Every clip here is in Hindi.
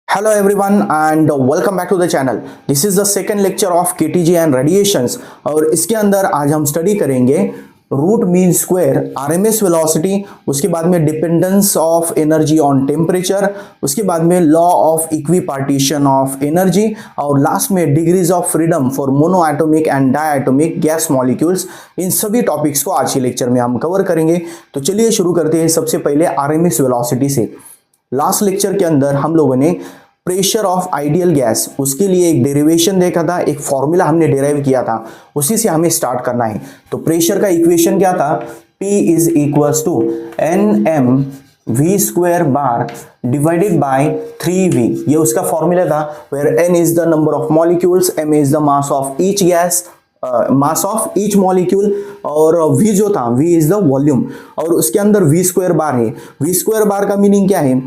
Hello everyone and welcome back to the channel. This is the second lecture of KTG and radiations और इसके अंदर आज हम स्टडी करेंगे root mean square, RMS velocity, उसके बाद में dependence of energy on temperature, उसके बाद में law of equipartition of energy और लास्ट में degrees of freedom for monoatomic and diatomic gas molecules. इन सभी टॉपिक्स को आज के लेक्चर में हम कवर करेंगे। तो चलिए शुरू करते हैं सबसे पहले आरएमएस वेलोसिटी से। लास्ट लेक्चर के अंदर हम लोगों ने प्रेशर ऑफ आइडियल गैस, उसके लिए एक डेरिवेशन देखा था, एक फॉर्मूला हमने डिराइव किया था, उसी से हमें स्टार्ट करना है। तो प्रेशर का इक्वेशन क्या था? P is equals to NM V square bar divided by 3V। ये उसका फॉर्मूला था, where N is the number of molecules, M is the mass of each gas, mass of each molecule, और V जो था V इज द वॉल्यूम, और उसके अंदर V स्क्वायर बार है। V स्क्वायर बार का मीनिंग क्या है?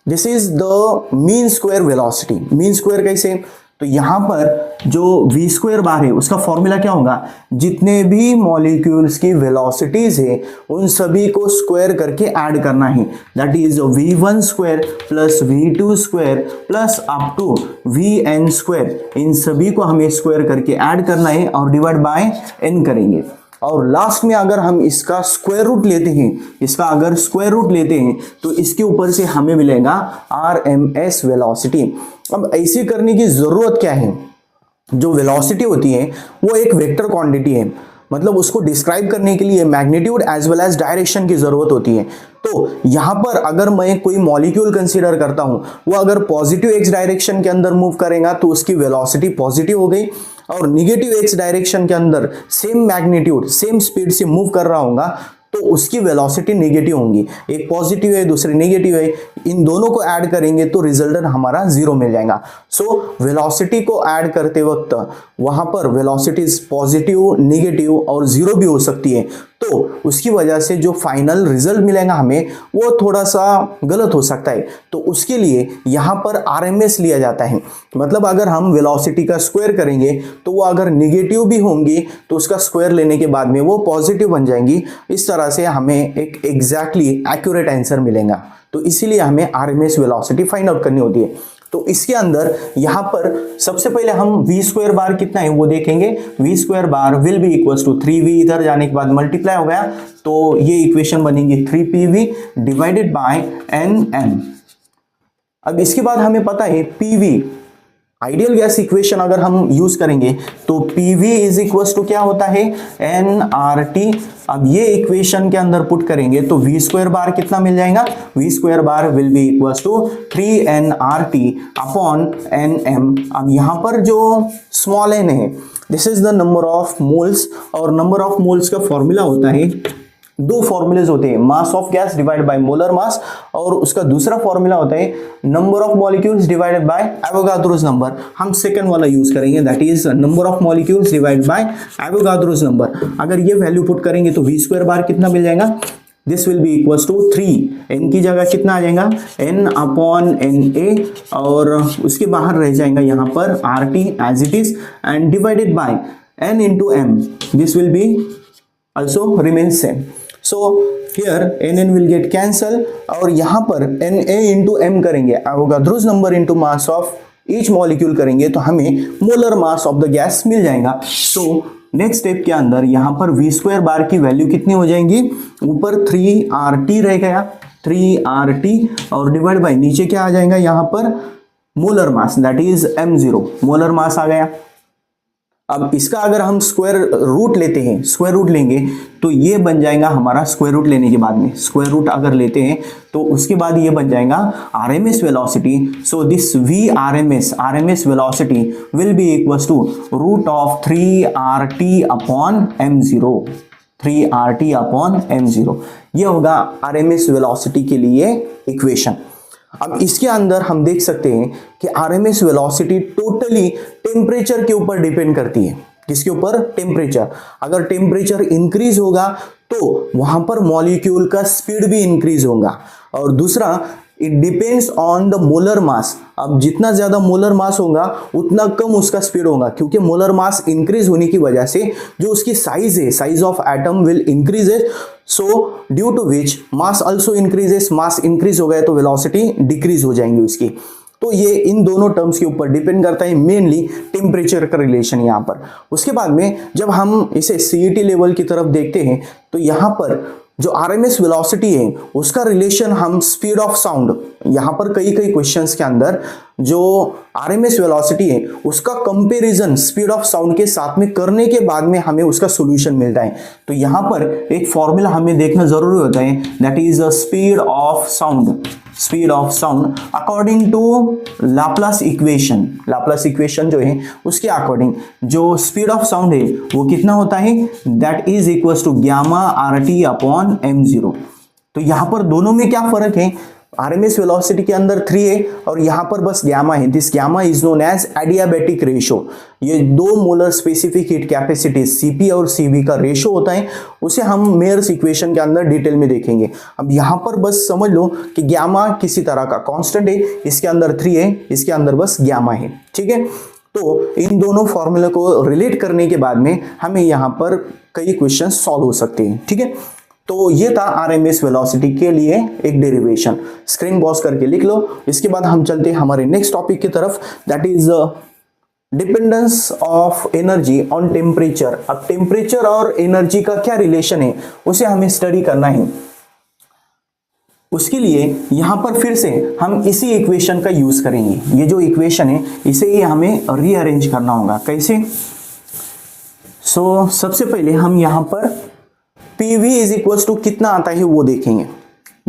This is the mean square velocity. Mean square कैसे? तो यहां पर जो v स्क्वायर बार है उसका फॉर्मूला क्या होगा? जितने भी मॉलिक्यूल्स की वेलोसिटीज है उन सभी को स्क्वायर करके ऐड करना है। That is v1 square plus v2 square plus up to vn square. इन सभी को हमें स्क्वायर करके ऐड करना है और डिवाइड बाय n करेंगे। और लास्ट में अगर हम इसका स्क्वायर रूट लेते हैं, इसका अगर स्क्वायर रूट लेते हैं तो इसके ऊपर से हमें मिलेगा आरएमएस वेलोसिटी। अब ऐसे करने की जरूरत क्या है? जो वेलोसिटी होती है वो एक वेक्टर क्वांटिटी है, मतलब उसको डिस्क्राइब करने के लिए magnitude as well as direction की जरूरत होती है। तो यहां पर अगर मैं कोई मॉलिक्यूल कंसीडर करता हूं, वो अगर पॉजिटिव एक्स डायरेक्शन के अंदर मूव करेगा तो उसकी वेलोसिटी पॉजिटिव हो गई, और निगेटिव एक्स डायरेक्शन के अंदर सेम मैग्नीट्यूड सेम स्पीड से मूव कर रहा होगा तो उसकी वेलोसिटी नेगेटिव होंगी। एक पॉजिटिव है दूसरी नेगेटिव है, इन दोनों को ऐड करेंगे तो रिजल्टेंट हमारा जीरो मिल जाएगा। सो वेलोसिटी को ऐड करते वक्त वहां पर वेलोसिटीज पॉजिटिव, नेगेटिव और जीरो भी हो सकती है, तो उसकी वजह से जो फाइनल रिजल्ट मिलेगा हमें वो थोड़ा सा गलत हो सकता है। तो उसके लिए यहाँ पर आरएमएस लिया जाता है। मतलब अगर हम वेलोसिटी का स्क्वायर करेंगे तो वो अगर नेगेटिव भी होंगी तो उसका स्क्वायर लेने के बाद में वो पॉजिटिव बन जाएंगी। इस तरह से हमें एक एग्जैक्टली एक्यूरेट आंसर मिलेगा। तो इसीलिए हमें आरएमएस वेलोसिटी फाइंड आउट करनी होती है। तो इसके अंदर यहां पर सबसे पहले हम v स्क्वायर बार कितना है वो देखेंगे। v square bar will be equals to 3v, इधर जाने के बाद मल्टीप्लाई हो गया तो ये इक्वेशन बनेगी 3pv डिवाइडेड बाय nm। अब इसके बाद हमें पता है pv, आइडियल गैस इक्वेशन अगर हम यूज करेंगे तो pv इज इक्वल्स टू क्या होता है? nRT। अब ये इक्वेशन के अंदर पुट करेंगे तो v स्क्वायर बार कितना मिल जाएगा? v square bar will be equals to 3nRT upon nm। अब यहां पर जो स्मॉल n है this is the number of moles, और नंबर ऑफ मोल्स का फॉर्मूला होता है, दो फॉर्मूलेज होते हैं, mass of gas divided by molar mass, और उसका दूसरा फॉर्मूला होता है number of molecules divided by Avogadro's number. हम सेकंड वाला यूज करेंगे, that is number of molecules divided by Avogadro's number. अगर ये वैल्यू पुट करेंगे तो v स्क्वायर बार कितना मिल जाएगा? This will be equals to 3, n की जगह कितना आ जाएगा? n अपॉन na, और उसके बाहर रह जाएगा यहाँ पर RT as it is, and divided by n into m, this will be also remains same. So here nn will get cancel, और यहाँ पर na into m करेंगे, Avogadro's number into mass of each molecule करेंगे तो हमें molar mass of the gas मिल जाएगा। सो नेक्स्ट स्टेप के अंदर यहाँ पर v स्क्वायर बार की वैल्यू कितनी हो जाएंगी? ऊपर 3RT रह गया, 3RT, और डिवाइड बाय नीचे क्या आ जाएगा यहाँ पर? Molar mass, that is m0, molar mass आ गया। अब इसका अगर हम स्क्वायर रूट लेते हैं, स्क्वायर रूट लेंगे तो ये बन जाएगा हमारा, स्क्वायर रूट लेने के बाद में स्क्वायर रूट अगर लेते हैं तो उसके बाद ये बन जाएगा RMS velocity. So this v RMS velocity will be equals to root of 3RT upon m0, 3RT upon m0। ये होगा आरएमएस वेलोसिटी के लिए इक्वेशन। अब इसके अंदर हम देख सकते हैं कि आरएमएस वेलोसिटी टोटली टेम्परेचर के ऊपर डिपेंड करती है। किसके ऊपर? टेम्परेचर। अगर टेम्परेचर इंक्रीज होगा तो वहां पर मॉलिक्यूल का स्पीड भी इंक्रीज होगा, और दूसरा it depends on the molar mass. अब जितना ज्यादा मोलर मास होगा उतना कम उसका स्पीड होगा, क्योंकि मोलर मास इंक्रीज होने की वजह से जो उसकी साइज है, size of atom will increases, so due to which mass also increases. Mass increase हो गया तो वेलोसिटी डिक्रीज हो जाएंगी उसकी। तो ये इन दोनों टर्म्स के ऊपर डिपेंड करता है, मेनली टेम्परेचर का रिलेशन यहाँ पर। उसके बाद में जब हम इसे CET लेवल की तरफ देखते हैं तो यहाँ पर जो RMS वेलोसिटी है उसका रिलेशन हम स्पीड ऑफ साउंड, यहाँ पर कई क्वेश्चंस के अंदर जो RMS वेलोसिटी है उसका कंपैरिजन स्पीड ऑफ साउंड के साथ में करने के बाद में हमें उसका सॉल्यूशन मिलता है। तो यहाँ पर एक फॉर्मूला हमें देखना जरूरी होता है, that is speed of sound, speed of sound according to Laplace equation. Laplace equation जो है उसके अकॉर्डिंग जो स्पीड ऑफ साउंड है वो कितना होता है, that is equal to gamma RT upon m0। तो यहाँ पर दोनों में क्या फर्क है, RMS वेलोसिटी के अंदर 3 है और यहाँ पर बस गामा है। This gamma is known as adiabatic ratio. ये दो molar specific heat capacity CP और CV का रेशो होता है, उसे हम मेयर्स इक्वेशन के अंदर डिटेल में देखेंगे। अब यहाँ पर बस समझ लो कि गामा किसी तरह का कांस्टेंट है, इसके अंदर 3 है, इसके अंदर बस गामा है, ठीक है। तो इन दोनों फॉर्मूला को रिलेट करने के बाद में हमें यहाँ पर कई क्वेश्चन सॉल्व हो सकते हैं, ठीक है। तो ये था RMS वेलोसिटी के लिए एक डेरिवेशन, स्क्रीन पॉज करके लिख लो। इसके बाद हम चलते हैं हमारे नेक्स्ट टॉपिक की तरफ, that is dependence of energy on temperature. अब टेम्परेचर और एनर्जी का क्या रिलेशन है उसे हमें स्टडी करना है। उसके लिए यहां पर फिर से हम इसी इक्वेशन का यूज करेंगे। ये जो इक्वेशन है इसे ही हमें रीअरेंज करना होगा। कैसे? सबसे पहले हम यहां पर PV इज इक्वल टू कितना आता है वो देखेंगे।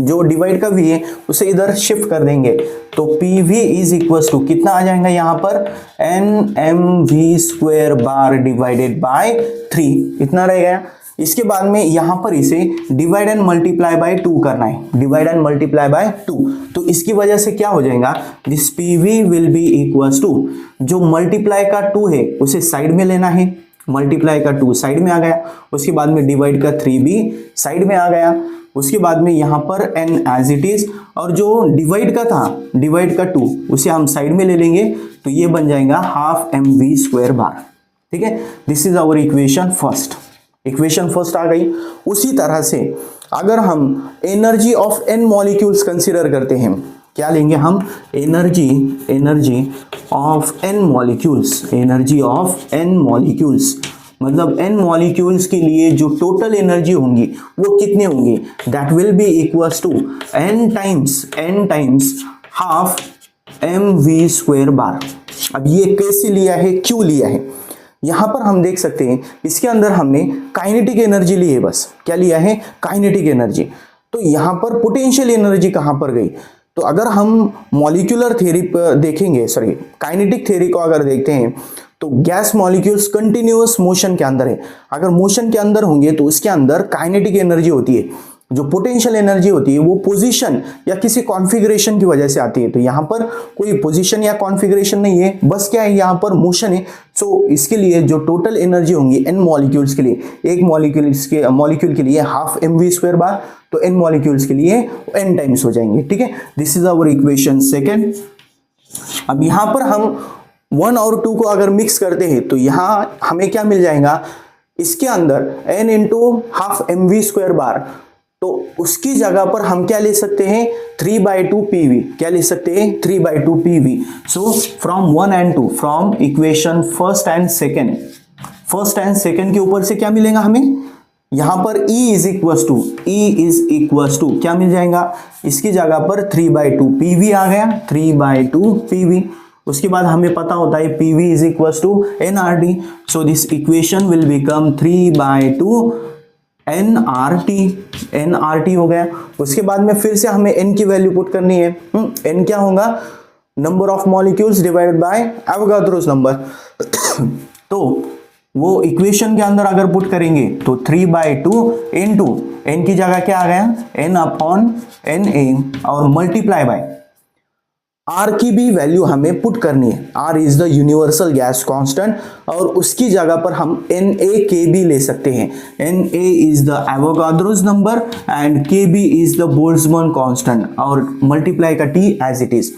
जो डिवाइड का V है उसे इधर शिफ्ट कर देंगे तो PV इज इक्वल टू कितना आ जाएगा यहाँ पर, NmV² बार डिवाइडेड बाय 3, इतना रहेगा। इसके बाद में यहाँ पर इसे डिवाइड एंड मल्टीप्लाई बाय 2 करना है, डिवाइड एंड मल्टीप्लाई बाय 2। तो इसकी वजह से क्या हो जाएगा, this PV will be equal to, जो मल्टीप्लाई का 2 है उसे साइड में लेना है, मल्टीप्लाई का 2 साइड में आ गया, उसके बाद में डिवाइड का 3 भी साइड में आ गया, उसके बाद में यहाँ पर n एज इट इज, और जो डिवाइड का था, डिवाइड का 2 उसे हम साइड में ले लेंगे तो ये बन जाएगा हाफ mv² बार, ठीक है। This is our equation first, equation first आ गई। उसी तरह से अगर हम energy of n molecules consider करते हैं, क्या लेंगे हम, energy of n molecules, energy of n molecules, मतलब n मॉलिक्यूल्स के लिए जो टोटल एनर्जी होंगी वो कितने होंगे, that will be equals to n times half mv² बार। अब ये कैसे लिया है, क्यों लिया है, यहां पर हम देख सकते हैं इसके अंदर हमने काइनेटिक एनर्जी ली है, बस क्या लिया है, काइनेटिक एनर्जी। तो यहां पर पोटेंशियल एनर्जी कहां पर गई, तो अगर हम मॉलिक्यूलर थ्योरी पर देखेंगे, सॉरी काइनेटिक थ्योरी को अगर देखते हैं तो गैस मॉलिक्यूल्स कंटिन्यूअस मोशन के अंदर है, अगर मोशन के अंदर होंगे तो उसके अंदर काइनेटिक एनर्जी होती है, जो पोटेंशियल एनर्जी होती है वो पोजीशन या किसी कॉन्फ़िगरेशन की वजह से आती है। तो यहाँ पर कोई पोजीशन या कॉन्फ़िगरेशन नहीं है, बस क्या है यहाँ पर मोशन है। सो इसके लिए जो टोटल एनर्जी होंगी n मॉलिक्यूल्स के लिए, एक मॉलिक्यूल के लिए हाफ mv² बार, तो n मॉलिक्यूल्स के लिए n टाइम्स हो जाएंगे, ठीक है। This is our equation second. अब यहाँ पर हम 1 और 2 को अगर मिक्स करते हैं तो यहाँ हमें क्या मिल जाएगा, इसके अंदर n इंटू हाफ mv² बार, तो उसकी जगह पर हम क्या ले सकते हैं, 3/2 PV, क्या ले सकते हैं, 3/2 PV। So from 1 and 2, from equation first and second के ऊपर से क्या मिलेगा हमें, यहां पर E इज इक्वल टू क्या मिल जाएगा, इसकी जगह पर 3/2 PV आ गया, 3/2 PV। उसके बाद हमें पता होता है PV is equal to nRT, so this equation will become 3/2 nRT हो गया। उसके बाद में फिर से हमें n की वैल्यू पुट करनी है, n क्या होगा, number of molecules divided by Avogadro's number. तो वो इक्वेशन के अंदर अगर पुट करेंगे तो 3/2 इनटू n की जगह क्या आ गया, n/Na, और मल्टीप्लाई बाय R की भी वैल्यू हमें पुट करनी है, R is the universal gas constant, और उसकी जगह पर हम NaKB ले सकते हैं। Na is the Avogadro's number and KB is the Boltzmann constant, और मल्टीप्लाई का T एज इट इज।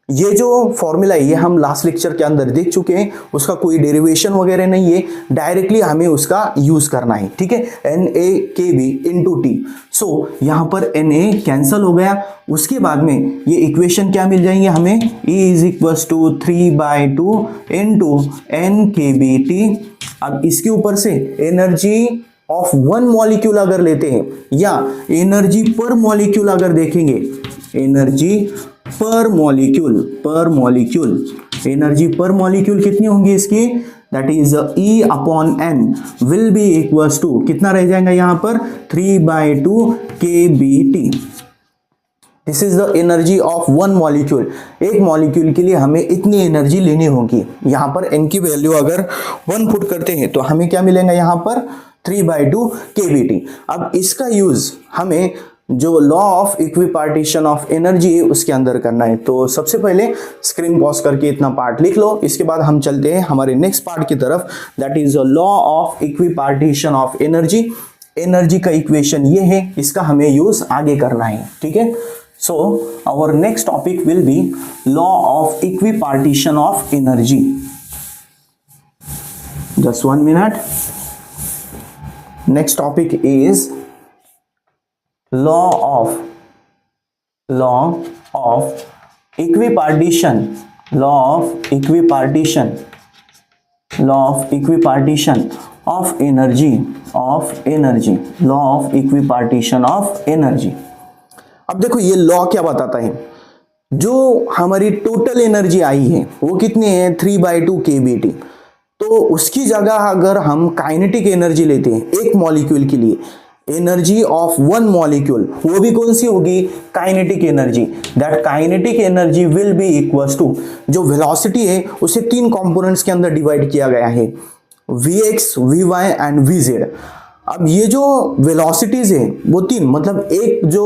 ये जो फॉर्मूला है ये हम लास्ट लेक्चर के अंदर देख चुके हैं, उसका कोई डेरिवेशन वगैरह नहीं है, डायरेक्टली हमें उसका यूज करना है, ठीक है। NaKB into T. सो यहाँ पर Na कैंसल हो गया, उसके बाद में ये इक्वेशन क्या मिल जाएंगे हमें, E is equals to 3/2 into NKBT। अब इसके ऊपर से एनर्जी ऑफ वन मॉलिक्यूल अगर लेते हैं या एनर्जी पर मॉलिक्यूल अगर देखेंगे, एनर्जी पर मॉलिक्यूल एनर्जी पर मॉलिक्यूल कितनी होंगी इसकी, that is E/N will be equals to कितना रह जाएगा यहां पर 3/2 kBT। This is the energy of one molecule. एक मॉलिक्यूल के लिए हमें इतनी एनर्जी लेनी होगी। यहां पर n की वैल्यू अगर 1 पुट करते हैं तो हमें क्या मिलेगा यहां पर 3/2 kBT। अब इसका यूज हमें जो law of equipartition of energy है उसके अंदर करना है। तो सबसे पहले स्क्रीन पॉज करके इतना पार्ट लिख लो, इसके बाद हम चलते हैं हमारे नेक्स्ट पार्ट की तरफ, that is law of equipartition of energy. Energy का इक्वेशन ये है, इसका हमें यूज आगे करना है, ठीक है। So our next topic will be law of equipartition of energy. Just 1 minute. Next topic is law of equipartition of energy अब देखो ये लॉ क्या बताता है, जो हमारी टोटल एनर्जी आई है वो कितनी है 3/2 kBT। तो उसकी जगह अगर हम काइनेटिक एनर्जी लेते हैं एक मॉलिक्यूल के लिए, एनर्जी ऑफ वन मॉलिक्यूल वो भी कौन सी होगी, kinetic energy. That kinetic energy will be equals to, जो वेलोसिटी है उसे 3 कंपोनेंट्स के अंदर डिवाइड किया गया है, Vx, Vy एंड Vz। अब ये जो वेलोसिटीज है वो 3, मतलब एक जो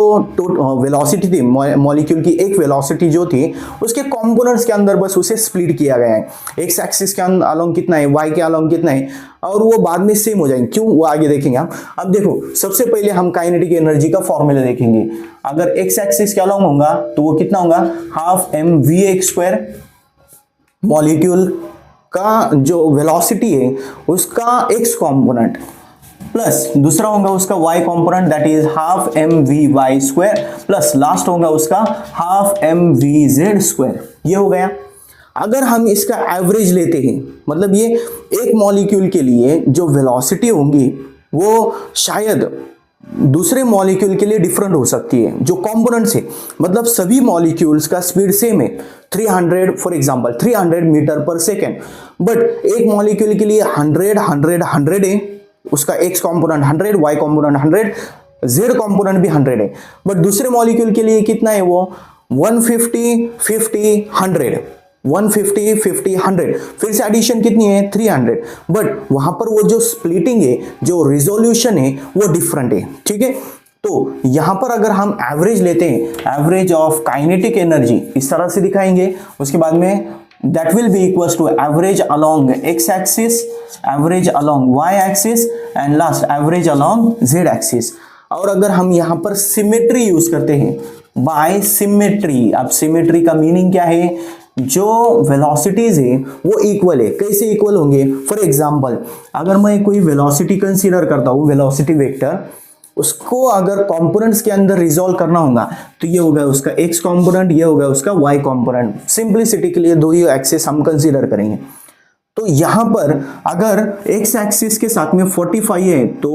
वेलोसिटी थी मॉलिक्यूल की, एक वेलोसिटी जो थी उसके कंपोनेंट्स के अंदर बस उसे स्प्लिट किया गया है। एक्स एक्सिस के अलोंग कितना है, वाई के अलोंग कितना है, और वो बाद में सेम हो जाएंगे। क्यों, वो आगे देखेंगे हम। अब देखो सबसे पहले हम काइनेटिक एनर्जी का फॉर्मूला देखेंगे। अगर एक्स एक्सिस के अलोंग होगा तो वो कितना होगा, 12 mv² मॉलिक्यूल का जो वेलोसिटी है उसका एक्स कॉम्पोनेंट, प्लस दूसरा होगा उसका y component that is 12 mvy² plus last होगा उसका 12 mvz²। ये हो गया। अगर हम इसका एवरेज लेते हैं, मतलब ये एक मॉलिक्यूल के लिए जो वेलोसिटी होंगी वो शायद दूसरे मॉलिक्यूल के लिए डिफरेंट हो सकती है, जो कंपोनेंट्स है, मतलब सभी मॉलिक्यूल्स का स्पीड सेम है 300, फॉर एग्जांपल 300 मीटर पर सेकेंड, बट एक मॉलिक्यूल के लिए 100 है, उसका x component 100, y component 100, z component भी 100 है। बट दूसरे मॉलिक्यूल के लिए कितना है वो 150, 50, 100, 150, 50, 100, फिर से एडिशन कितनी है 300। बट वहां पर वो जो स्प्लिटिंग है, जो रिजोल्यूशन है वो डिफरेंट है, ठीक है। तो यहां पर अगर हम एवरेज लेते हैं, एवरेज ऑफ काइनेटिक एनर्जी इस तरह से दिखाएंगे, उसके बाद में that will be equals to average along x axis, average along y axis and last average along z axis। और अगर हम यहाँ पर सिमेट्री यूज करते हैं, बाय सिमेट्री। अब सिमेट्री का मीनिंग क्या है, जो वेलोसिटीज है वो इक्वल है। कैसे इक्वल होंगे, फॉर एग्जांपल अगर मैं कोई वेलोसिटी कंसीडर करता हूँ, वेलोसिटी वेक्टर, उसको अगर कंपोनेंट्स के अंदर रिजॉल्व करना होगा तो ये होगा उसका x कंपोनेंट, ये होगा उसका y कंपोनेंट। सिंपलिसिटी के लिए 2 ही एक्सिस हम कंसीडर करेंगे। तो यहां पर अगर x एक्सिस के साथ में 45 है तो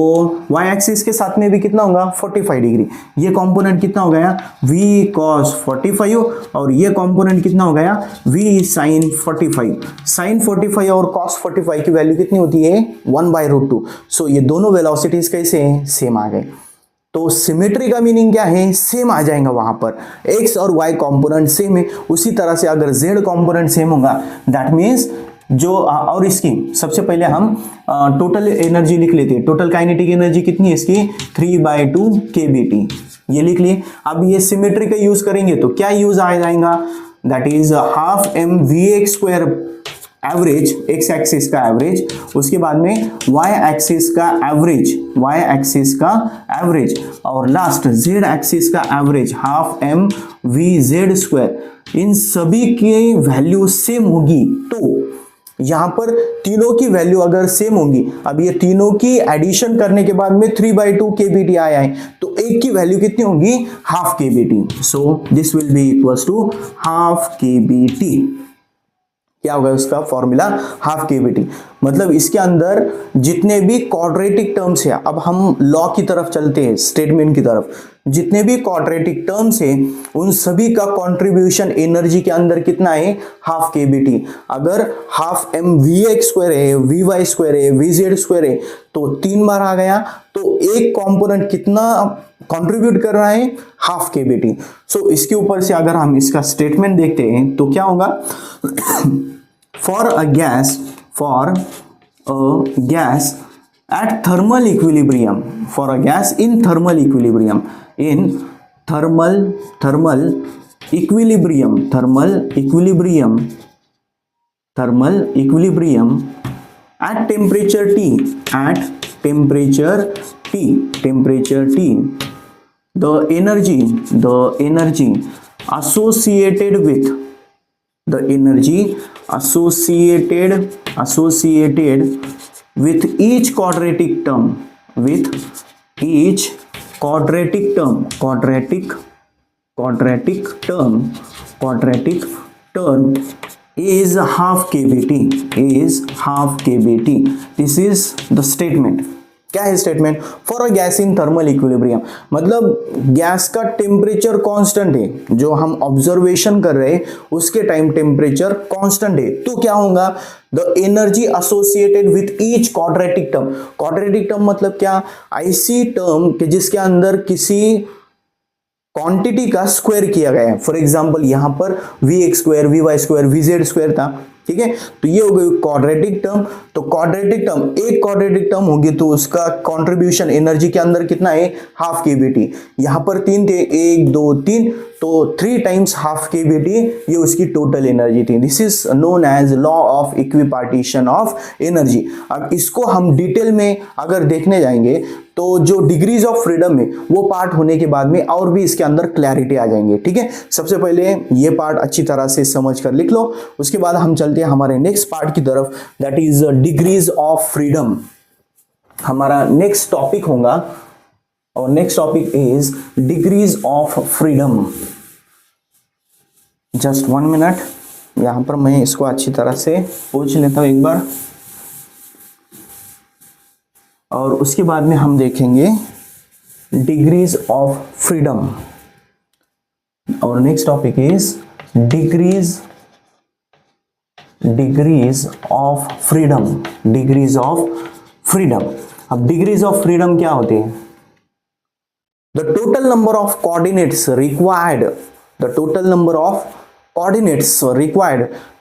y एक्सिस के साथ में भी कितना होगा 45 डिग्री। ये कंपोनेंट कितना हो गया v cos 45 और ये कंपोनेंट कितना हो गया v sin 45। sin 45 और cos 45 की वैल्यू कितनी होती है 1/√2। सो ये दोनों वेलोसिटीज कैसे हैं, सेम आ गए। तो सिमेट्री का मीनिंग क्या है, सेम आ जाएगा वहां पर, x और y कंपोनेंट सेम है। उसी तरह से अगर z कंपोनेंट सेम होगा दैट मीन्स जो और इसकी सबसे पहले हम टोटल एनर्जी लिख लेते हैं। टोटल काइनेटिक एनर्जी कितनी है इसकी 3/2 kBT, ये लिख लिए। अब ये सिमेट्री का यूज करेंगे तो क्या यूज आ जाएगा, that is 12 mvx² average, x axis का एवरेज, उसके बाद में y एक्सिस का एवरेज, y एक्सिस का एवरेज, और लास्ट z एक्सिस का एवरेज 12 mvz²। इन सभी की वैल्यू सेम होगी, तो यहां पर तीनों की वैल्यू अगर सेम होगी, अब ये तीनों की एडिशन करने के बाद में 3/2 केबीटी आया है, तो एक की वैल्यू कितनी होगी, half KBT. So this will be equals to half KBT. क्या होगा उसका फॉर्मूला, हाफ केबीटी। मतलब इसके अंदर जितने भी क्वाड्रेटिक टर्म्स है, अब हम लॉ की तरफ चलते हैं, स्टेटमेंट की तरफ, जितने भी क्वाड्रेटिक टर्म्स है उन सभी का कंट्रीब्यूशन एनर्जी के अंदर कितना है, हाफ केबीटी। अगर half M V X square है, वी वाई स्क्वायर है, वी जेड स्क्वायर है, तो 3 बार आ गया, तो एक कंपोनेंट कितना कंट्रीब्यूट कर रहा है, हाफ केबीटी। सो इसके ऊपर से अगर हम इसका स्टेटमेंट देखते हैं तो क्या होगा, for a gas at thermal equilibrium, for a gas in thermal equilibrium, in thermal equilibrium at temperature T, the energy associated with each quadratic term is half kBT. This is the statement. क्या है statement, for a gas in thermal equilibrium, मतलब गैस का टेम्परेचर कांस्टेंट है, जो हम ऑब्जर्वेशन कर रहे हैं उसके टाइम टेम्परेचर कांस्टेंट है, तो क्या होगा, the energy associated with each quadratic term. Quadratic term मतलब क्या, ऐसी टर्म कि जिसके अंदर किसी क्वांटिटी का स्क्वायर किया गया है। फॉर एग्जांपल यहां पर V X square, V Y square, V Z square था, ठीक है, तो ये हो गई क्वाड्रेटिक टर्म। तो क्वाड्रेटिक टर्म, एक क्वाड्रेटिक टर्म होगी तो उसका कंट्रीब्यूशन एनर्जी के अंदर कितना है, हाफ केबीटी। यहां पर 3 थे, 1 2 3, तो 3 टाइम्स हाफ केबीटी ये उसकी टोटल एनर्जी थी। This is known as law of equipartition of energy. अब इसको हम डिटेल में अगर देखने जाएंगे तो जो डिग्रीज ऑफ फ्रीडम है वो पार्ट होने के बाद में और भी इसके अंदर क्लैरिटी आ जाएंगे, ठीक है। सबसे पहले ये पार्ट अच्छी तरह से समझ कर लिख लो, उसके बाद हम चलते हैं हमारे नेक्स्ट पार्ट की तरफ, that is degrees of freedom. हमारा नेक्स्ट टॉपिक होगा और next topic is degrees of freedom. Just 1 minute, यहां पर मैं इसको अच्छी तरह से पूछ लेता हूं एक बार, और उसके बाद में हम देखेंगे डिग्रीज ऑफ फ्रीडम। और next topic is degrees of freedom. अब डिग्रीज ऑफ फ्रीडम क्या होते हैं, the total number of coordinates required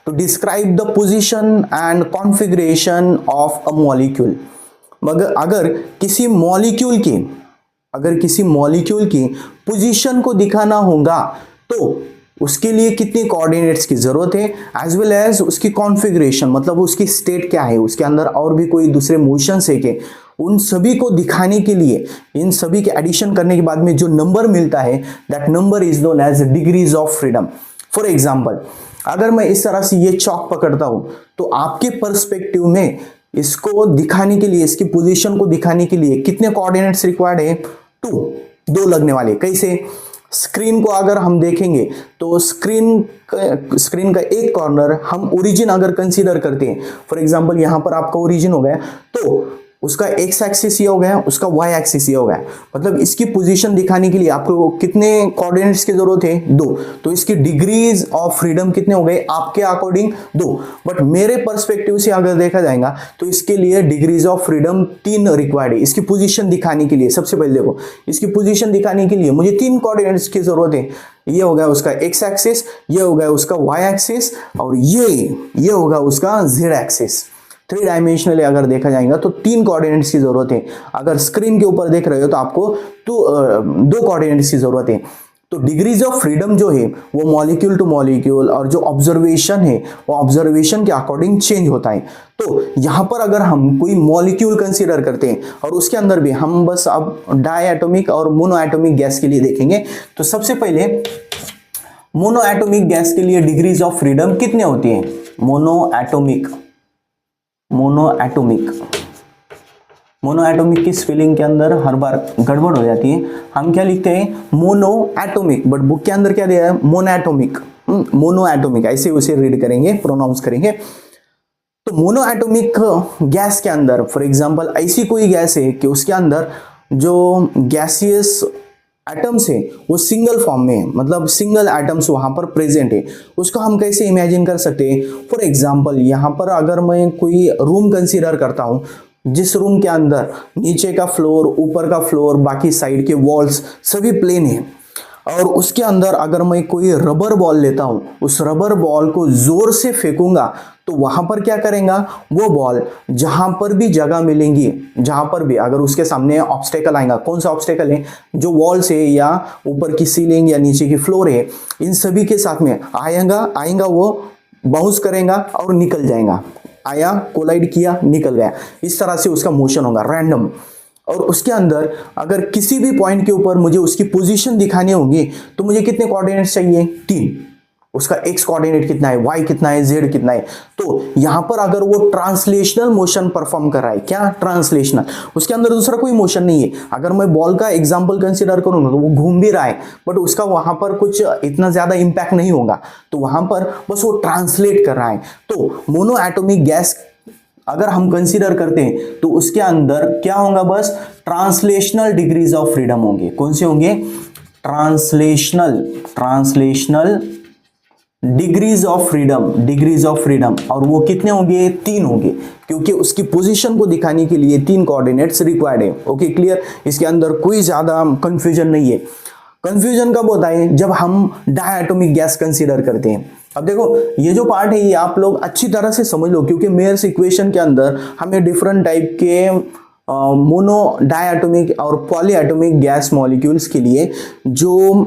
to describe the position and configuration of a molecule। मगर अगर किसी मॉलिक्यूल की पोजीशन को दिखाना होगा तो उसके लिए कितनी कोऑर्डिनेट्स की जरूरत है, एज वेल एज उसकी कॉन्फ़िगरेशन, मतलब उसकी स्टेट क्या है, उसके अंदर और भी कोई दूसरे मोशंस है कि उन सभी को दिखाने के लिए, इन सभी के एडिशन करने के बाद में जो नंबर मिलता है, that number is known as degrees of freedom. For example, अगर मैं इस तरह से ये चॉक पकड़ता हूं तो आपके पर्सपेक्टिव में इसको दिखाने के लिए, इसकी पोजीशन को दिखाने के लिए कितने कोऑर्डिनेट्स रिक्वायर्ड है, 2 लगने वाले। कैसे, स्क्रीन को अगर हम देखेंगे तो स्क्रीन का एक कॉर्नर हम ओरिजिन अगर कंसीडर करते हैं, फॉर एग्जांपल यहां पर आपका ओरिजिन हो गया, तो उसका एक्स एक्सिस ये हो गया, उसका वाई एक्सिस ये हो गया, मतलब इसकी पोजीशन दिखाने के लिए आपको कितने कोऑर्डिनेट्स की जरूरत है, 2। तो इसकी डिग्रीज ऑफ फ्रीडम कितने हो गए आपके अकॉर्डिंग, 2। बट मेरे पर्सपेक्टिव से अगर देखा जाएगा तो इसके लिए डिग्रीज ऑफ फ्रीडम 3 रिक्वायर्ड है। इसकी पोजीशन दिखाने के लिए, सबसे पहले देखो, इसकी पोजीशन दिखाने के लिए मुझे 3 कोऑर्डिनेट्स की जरूरत है। ये हो गया उसका एक्स एक्सिस, ये हो गया उसका वाई एक्सिस, और ये होगा उसका जेड एक्सिस। 3 डायमेंशनली अगर देखा जाएगा तो 3 कोऑर्डिनेट्स की जरूरत है। अगर स्क्रीन के ऊपर देख रहे हो तो आपको 2 कोऑर्डिनेट्स की जरूरत है। तो डिग्रीज ऑफ फ्रीडम जो है वो मॉलिक्यूल टू मॉलिक्यूल, और जो ऑब्जर्वेशन है वो ऑब्जर्वेशन के अकॉर्डिंग चेंज होता है। तो यहाँ पर अगर हम कोई मॉलिक्यूल कंसीडर करते हैं और उसके अंदर भी हम बस अब डाई एटॉमिक और मोनो एटॉमिक गैस के लिए देखेंगे, तो सबसे पहले मोनो एटॉमिक गैस के लिए डिग्रीज ऑफ फ्रीडम कितने होती है? मोनो एटॉमिक की स्पेलिंग के अंदर हर बार गड़बड़ हो जाती है। हम क्या लिखते हैं? मोनो एटॉमिक, बट बुक के अंदर क्या दिया है? मोनो एटॉमिक ऐसे उसे रीड करेंगे, प्रोनाउंस करेंगे। तो मोनो एटॉमिक गैस के अंदर फॉर एग्जांपल ऐसी कोई गैस है कि उसके अंदर जो गैसियस एटम्स है वो सिंगल फॉर्म में है, मतलब सिंगल एटम्स वहां पर प्रेजेंट है। उसको हम कैसे इमेजिन कर सकते हैं? फॉर एग्जांपल यहाँ पर अगर मैं कोई रूम कंसीडर करता हूँ, जिस रूम के अंदर नीचे का फ्लोर, ऊपर का फ्लोर, बाकी साइड के वॉल्स सभी प्लेन है, और उसके अंदर अगर मैं कोई रबर बॉल लेता हूं, उस रबर बॉल को जोर से फेंकूंगा तो वहां पर क्या करेगा? वो बॉल जहां पर भी जगह मिलेंगी, जहां पर भी अगर उसके सामने ऑब्स्टेकल आएगा, कौन सा ऑब्स्टेकल है? जो वॉल्स है या ऊपर की सीलिंग या नीचे की फ्लोर है, इन सभी के साथ में आएगा वो बाउंस करेगा और निकल जाएगा। आया, कोलाइड किया, निकल गया। इस तरह से उसका मोशन होगा रैंडम। और उसके अंदर अगर किसी भी पॉइंट के ऊपर मुझे उसकी पोजीशन दिखानी होगी तो मुझे कितने कोऑर्डिनेट्स चाहिए? 3। उसका एक्स कोऑर्डिनेट कितना है, वाई कितना है, जेड कितना है। तो यहां पर अगर वो ट्रांसलेशनल मोशन परफॉर्म कर रहा है, क्या? ट्रांसलेशनल, उसके अंदर दूसरा कोई मोशन नहीं है। अगर मैं बॉल का एग्जांपल कंसीडर करूंगा तो वो घूम भी रहा है, बट उसका वहां पर कुछ इतना ज्यादा इंपैक्ट नहीं होगा, तो वहां पर बस वो ट्रांसलेट कर रहा है। तो मोनो एटॉमिक गैस अगर हम कंसीडर करते हैं तो उसके अंदर क्या होगा? बस ट्रांसलेशनल डिग्रीज ऑफ फ्रीडम होंगे। कौन से होंगे? Translational degrees of freedom. और वो कितने होंगे? 3 होंगे, क्योंकि उसकी पोजीशन को दिखाने के लिए 3 कोऑर्डिनेट्स रिक्वायर्ड है। Okay, clear? इसके अंदर कोई ज्यादा कंफ्यूजन नहीं है। कंफ्यूजन कब होता है? जब हम डायटोमिक गैस कंसीडर करते हैं। अब देखो, ये जो पार्ट है ये आप लोग अच्छी तरह से समझ लो, क्योंकि मेयर्स इक्वेशन के अंदर हमें डिफरेंट टाइप के मोनो, डायटोमिक और पॉलीएटॉमिक गैस मॉलिक्यूल्स के लिए जो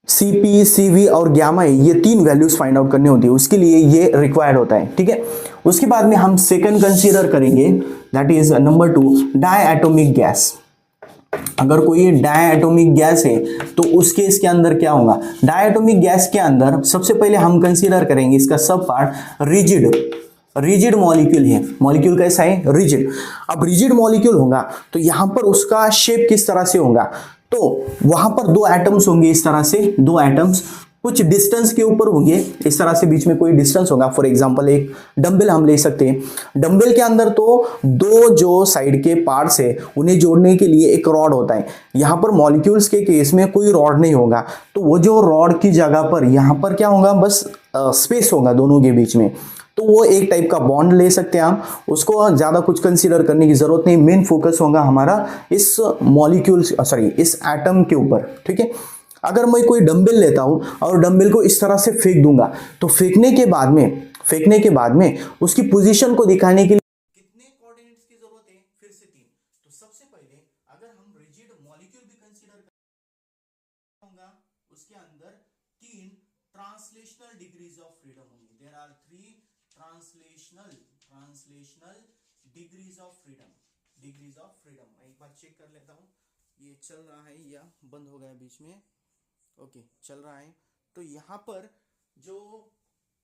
Cp, Cv और गामा है, ये 3 वैल्यूज फाइंड आउट करनी होती है। उसके लिए ये रिक्वायर्ड होता है, ठीक है। उसके बाद में हम सेकंड कंसीडर करेंगे, that is number 2, diatomic gas. अगर कोई डायटोमिक गैस है तो उस केस के अंदर क्या होगा? डायटोमिक गैस के अंदर सबसे पहले हम कंसीडर करेंगे इसका सब पार्ट रिजिड मॉलिक्यूल है। मॉलिक्यूल कैसा है? रिजिड। अब रिजिड मॉलिक्यूल होगा तो यहां पर उसका शेप किस तरह से होगा? तो वहां पर 2 एटम्स होंगे, इस तरह से 2 एटम्स कुछ डिस्टेंस के ऊपर होंगे, इस तरह से बीच में कोई डिस्टेंस होगा। फॉर एग्जांपल एक डंबल हम ले सकते हैं। डंबल के अंदर तो 2 जो साइड के पार्ट्स है उन्हें जोड़ने के लिए एक रॉड होता है। यहां पर मॉलिक्यूल्स के केस में कोई रॉड नहीं होगा, तो वो जो रॉड की जगह पर यहां पर क्या होगा? बस स्पेस होगा दोनों के बीच में। तो वो एक टाइप का बॉन्ड ले सकते हैं हम, उसको ज्यादा कुछ कंसीडर करने की जरूरत नहीं। मेन फोकस होगा हमारा इस इस एटम के ऊपर, ठीक है। अगर मैं कोई डंबल लेता हूं और डंबल को इस तरह से फेंक दूंगा तो फेंकने के बाद में उसकी पोजीशन को दिखाने के लिए कितने कोऑर्डिनेट्स की जरूरत है? फिर से 3। तो सबसे पहले अगर हम रिजिड मॉलिक्यूल भी कंसीडर करेंगे, उसके अंदर 3 ट्रांसलेशनल डिग्रीज ऑफ फ्रीडम होंगी। There are 3 translational degrees of freedom. मैं एक बार चेक कर लेता हूं, ये चल रहा है या बंद हो गया बीच में? ओके, चल रहा है। तो यहाँ पर जो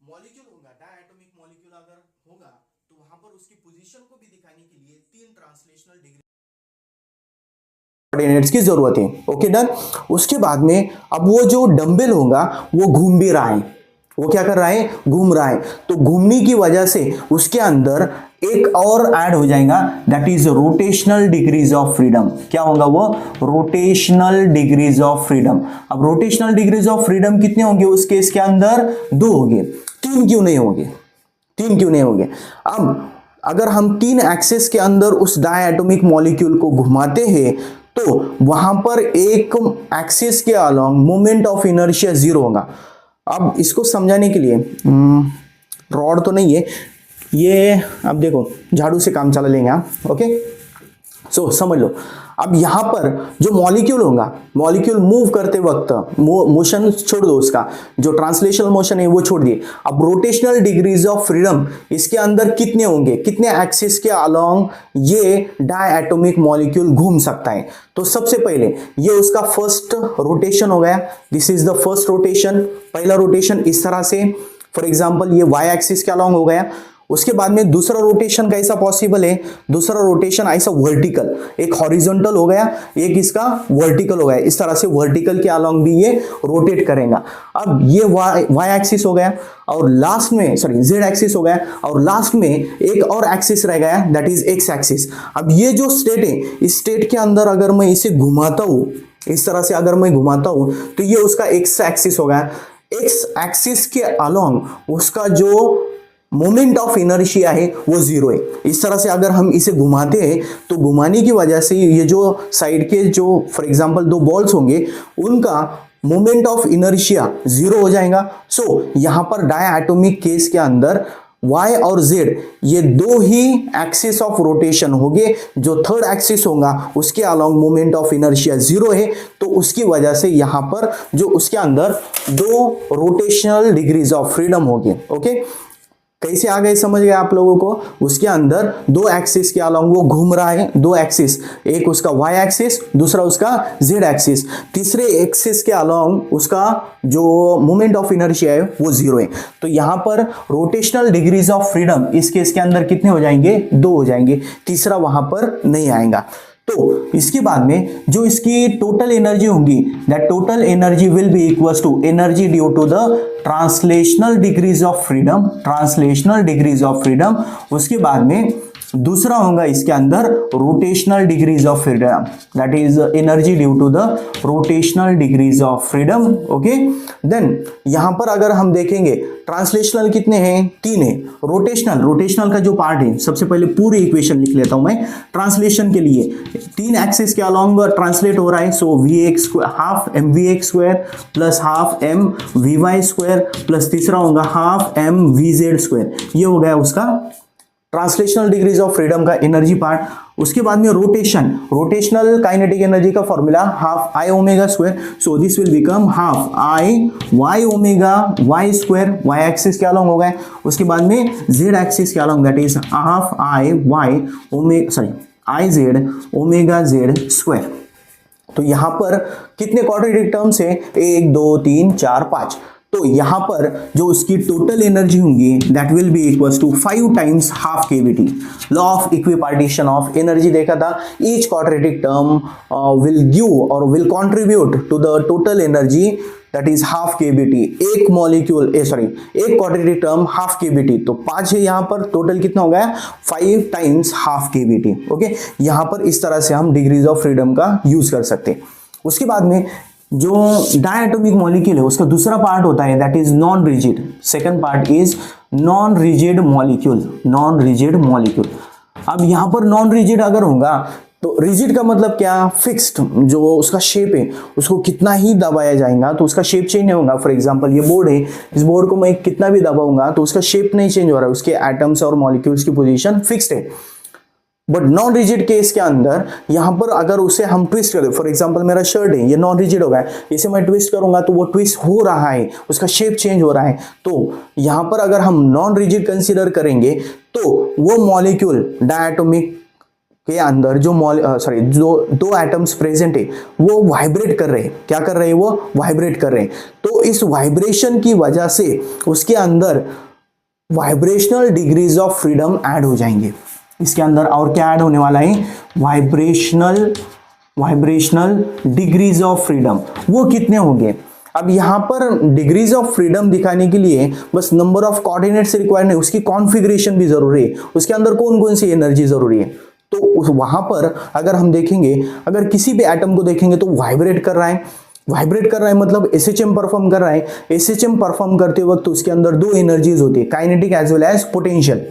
मॉलिक्यूल होगा, डायटोमिक मॉलिक्यूल अगर होगा तो वहां पर उसकी पोजीशन को भी दिखाने के लिए 3 ट्रांसलेशनल डिग्री कोऑर्डिनेट्स की जरूरत है। Okay, done. उसके बाद में अब वो जो डंबल होगा वो घूम भी रहा है, वो क्या कर रहा है? घूम रहा है। तो घूमने की वजह से उसके अंदर एक और ऐड हो जाएगा, that is rotational degrees of freedom. क्या होगा वो? Rotational degrees of freedom. अब रोटेशनल डिग्रीज ऑफ फ्रीडम कितने होंगे उस केस के अंदर? 2 होंगे। 3 क्यों नहीं होंगे? अब अगर हम 3 एक्सिस के अंदर उस डायटोमिक मॉलिक्यूल को घुमाते हैं तो वहां पर एक एक्सिस के अलोंग मोमेंट ऑफ इनर्शिया 0 होगा। अब इसको समझाने के लिए रॉड तो नहीं है ये, अब देखो झाड़ू से काम चला लेंगे आप। ओके, सो समझ लो, अब यहां पर जो मॉलिक्यूल होगा, मॉलिक्यूल मूव करते वक्त, मोशन छोड़ दो उसका, जो ट्रांसलेशनल मोशन है वो छोड़ दिए, अब रोटेशनल डिग्रीज ऑफ फ्रीडम इसके अंदर कितने होंगे, कितने एक्सिस के अलोंग ये डायटोमिक मॉलिक्यूल घूम सकता है। तो सबसे पहले ये उसका फर्स्ट रोटेशन हो गया, this is the first rotation, पहला रोटेशन इस तरह से, फॉर एग्जांपल ये वाई एक्सिस के अलोंग हो गया। उसके बाद में दूसरा रोटेशन कैसा पॉसिबल है, दूसरा रोटेशन ऐसा वर्टिकल, एक हॉरिजॉन्टल हो गया, एक इसका वर्टिकल हो गया, इस तरह से वर्टिकल के अलोंग भी ये रोटेट करेगा। अब ये वाई एक्सिस हो गया और लास्ट में जेड एक्सिस हो गया और लास्ट में एक और एक्सिस रह गया, दैट इज एक्स एक्सिस। अब ये जो स्टेट है, इस स्टेट के अंदर अगर मैं इसे घुमाता हूं, इस तरह से अगर मैं घुमाता हूं तो ये उसका एक्स एक्सिस हो गया। एक्स एक्सिस के अलोंग उसका जो मोमेंट ऑफ इनर्शिया है वो जीरो है। इस तरह से अगर हम इसे घुमाते हैं तो घुमाने की वजह से ये जो साइड के जो फॉर एग्जांपल दो बॉल्स होंगे उनका मोमेंट ऑफ इनर्शिया जीरो हो जाएगा। सो यहां पर डायटोमिक केस के अंदर y और z ये दो ही एक्सिस ऑफ रोटेशन होंगे, जो थर्ड एक्सिस होगा उसके along moment of inertia zero है, तो उसकी वजह से यहां पर जो उसके अंदर दो रोटेशनल डिग्रीज ऑफ फ्रीडम होगी। ओके, कैसे आ गए समझ गए आप लोगों को, उसके अंदर दो एक्सिस के अलोंग वो घूम रहा है, दो एक्सिस, एक उसका y एक्सिस, दूसरा उसका z एक्सिस, तीसरे एक्सिस के अलोंग उसका जो मोमेंट ऑफ इनर्शिया है वो जीरो है। तो यहां पर रोटेशनल डिग्रीज ऑफ फ्रीडम इस केस के अंदर कितने हो जाएंगे, दो हो जाएंगे, तीसरा वहां पर नहीं आएगा। तो इसके बाद में जो इसकी टोटल एनर्जी होगी, that total energy will be equals to energy due to the translational degrees of freedom, translational degrees of freedom. उसके बाद में दूसरा होगा इसके अंदर rotational degrees of freedom, that is energy due to the rotational degrees of freedom. Okay, then यहां पर अगर हम देखेंगे ट्रांसलेशनल कितने हैं, तीन है। रोटेशनल का जो पार्ट है, सबसे पहले पूरी इक्वेशन लिख लेता हूं मैं। ट्रांसलेशन के लिए तीन एक्सिस के अलोंग ट्रांसलेट हो रहा है, so V X half M V X square plus half M V Y square plus तीसरा होगा half M V Z square. ये हो गया उसका ट्रांसलेशनल डिग्रीज ऑफ फ्रीडम का एनर्जी पार्ट। उसके बाद में रोटेशनल काइनेटिक एनर्जी का formula half I omega square, so this will become half I Y omega Y square, Y axis के अलोंग हो गए। उसके बाद में जेड एक्सिस के along, that is half I Y I Z omega Z square. तो यहां पर कितने क्वाड्रेटिक टर्म्स है, 1 2 3 4 5। तो यहां पर जो उसकी टोटल एनर्जी होंगी that will be equals to 5 times half KVT. Law of equipartition of energy देखा था, each quadratic term will give or will contribute to the total energy that is half KVT. एक मॉलिक्यूल एक क्वाड्रेटिक टर्म हाफ केवीटी, तो 5 है यहाँ पर, टोटल कितना हो गया 5 टाइम्स हाफ केवीटी। ओके, यहाँ पर इस तरह से हम डिग्रीज ऑफ फ्रीडम का यूज कर सकते हैं। उसके बाद में जो डायटोमिक मॉलिक्यूल है उसका दूसरा पार्ट होता है that is non rigid. Second part is non rigid molecule, non rigid molecule. अब यहां पर नॉन रिजिड अगर होगा तो रिजिड का मतलब क्या, फिक्स्ड, जो उसका शेप है उसको कितना ही दबाया जाएगा तो उसका शेप चेंज नहीं होगा। फॉर एग्जांपल ये बोर्ड है, इस बोर्ड को मैं कितना भी दबाऊंगा तो उसका शेप नहीं चेंज हो रहा है, उसके एटम्स और मॉलिक्यूल्स की पोजीशन फिक्स्ड है। बट नॉन रिजिड केस के अंदर यहां पर अगर उसे हम ट्विस्ट करें, फॉर एग्जांपल मेरा शर्ट है, ये नॉन रिजिड होगा, इसे मैं ट्विस्ट करूंगा तो वो ट्विस्ट हो रहा है, उसका शेप चेंज हो रहा है। तो यहां पर अगर हम नॉन रिजिड कंसीडर करेंगे तो वो मॉलिक्यूल डायटोमिक के अंदर जो दो एटम्स प्रेजेंट है वो वाइब्रेट कर रहे हैं। क्या कर रहे हैं, वो वाइब्रेट कर रहे हैं। तो इस वाइब्रेशन की वजह से उसके अंदर vibrational degrees of freedom add हो जाएंगे। इसके अंदर और क्या ऐड होने वाला है, वाइब्रेशनल डिग्रीज ऑफ फ्रीडम। वो कितने होंगे, अब यहां पर डिग्रीज ऑफ फ्रीडम दिखाने के लिए बस नंबर ऑफ कोऑर्डिनेट्स रिक्वायर नहीं, उसकी कॉन्फ़िगरेशन भी जरूरी है, उसके अंदर कौन कौन सी एनर्जी जरूरी है। तो वहां पर अगर हम देखेंगे, अगर किसी भी एटम को देखेंगे तो वाइब्रेट कर रहा है मतलब एसएचएम परफॉर्म कर रहा है। एसएचएम परफॉर्म करते वक्त उसके अंदर दो एनर्जीज होती है, kinetic as well as potential.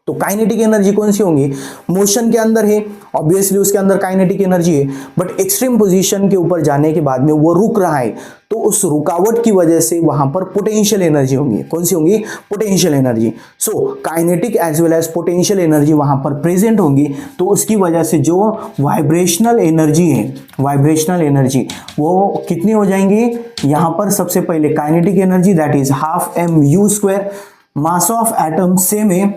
तो काइनेटिक एनर्जी कौन सी होंगी, मोशन के अंदर है ऑब्वियसली उसके अंदर काइनेटिक एनर्जी है, बट एक्सट्रीम पोजीशन के ऊपर जाने के बाद में वो रुक रहा है तो उस रुकावट की वजह से वहां पर पोटेंशियल एनर्जी होंगी, कौन सी होंगी, potential energy. So kinetic as well as potential energy वहां पर प्रेजेंट होंगी, तो उसकी वजह से जो वाइब्रेशनल एनर्जी है, वाइब्रेशनल एनर्जी वो कितनी हो जाएंगी, यहां पर सबसे पहले kinetic energy that is half mu², mass of atom same है,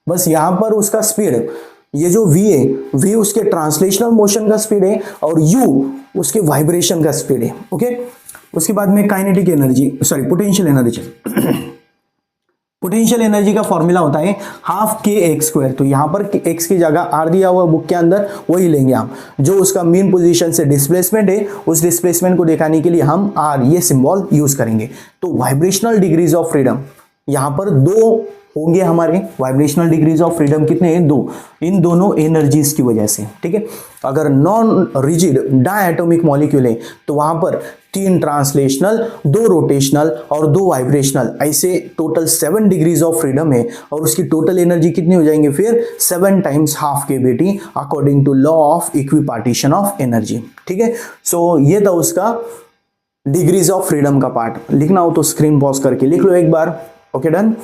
बस यहां पर उसका स्पीड, ये जो v है, v उसके ट्रांसलेशनल मोशन का स्पीड है और u उसके वाइब्रेशन का स्पीड है। ओके, उसके बाद में kinetic energy, sorry potential energy potential energy का फॉर्मूला होता है हाफ kx²। तो यहां पर x की जगह r दिया हुआ बुक के अंदर, वही लेंगे हम, जो उसका मीन पोजीशन से डिस्प्लेसमेंट है उस डिस्प्लेसमेंट को दिखाने के लिए हम r ये सिंबल यूज करेंगे। तो वाइब्रेशनल डिग्रीज ऑफ फ्रीडम यहां पर दो होंगे हमारे, वाइब्रेशनल डिग्रीज ऑफ फ्रीडम कितने हैं, दो, इन दोनों एनर्जीज की वजह से। ठीक है, अगर नॉन रिजिड डायटोमिक मॉलिक्यूल है तो वहां पर 3 ट्रांसलेशनल, 2 रोटेशनल और 2 वाइब्रेशनल, ऐसे टोटल 7 डिग्रीज ऑफ फ्रीडम है और उसकी टोटल एनर्जी कितनी हो जाएंगे फिर 7 times half K BT according to law of equipartition of energy. ठीक है, सो ये था उसका डिग्रीज ऑफ फ्रीडम का पार्ट। लिखना हो तो स्क्रीन पॉज करके लिख लो एक बार। Okay, done.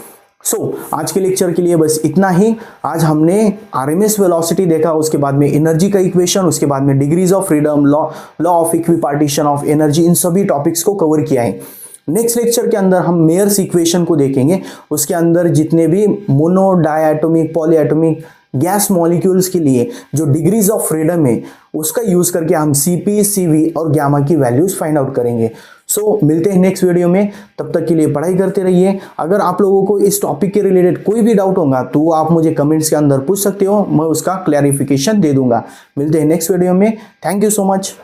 सो आज के लेक्चर के लिए बस इतना ही। आज हमने आरएमएस वेलोसिटी देखा, उसके बाद में एनर्जी का इक्वेशन, उसके बाद में degrees of freedom, law of equipartition of energy, इन सभी टॉपिक्स को कवर किया है। नेक्स्ट लेक्चर के अंदर हम मेयर्स इक्वेशन को देखेंगे, उसके अंदर जितने भी mono, diatomic, polyatomic gas molecules के लिए जो डिग्रीज ऑफ फ्रीडम है उसका यूज करके हम सीपी, सीवी और गामा की वैल्यूज फाइंड आउट करेंगे। सो मिलते हैं नेक्स्ट वीडियो में, तब तक के लिए पढ़ाई करते रहिए। अगर आप लोगों को इस टॉपिक के रिलेटेड कोई भी डाउट होगा तो आप मुझे कमेंट्स के अंदर पूछ सकते हो, मैं उसका क्लैरिफिकेशन दे दूंगा। मिलते हैं नेक्स्ट वीडियो में। Thank you so much.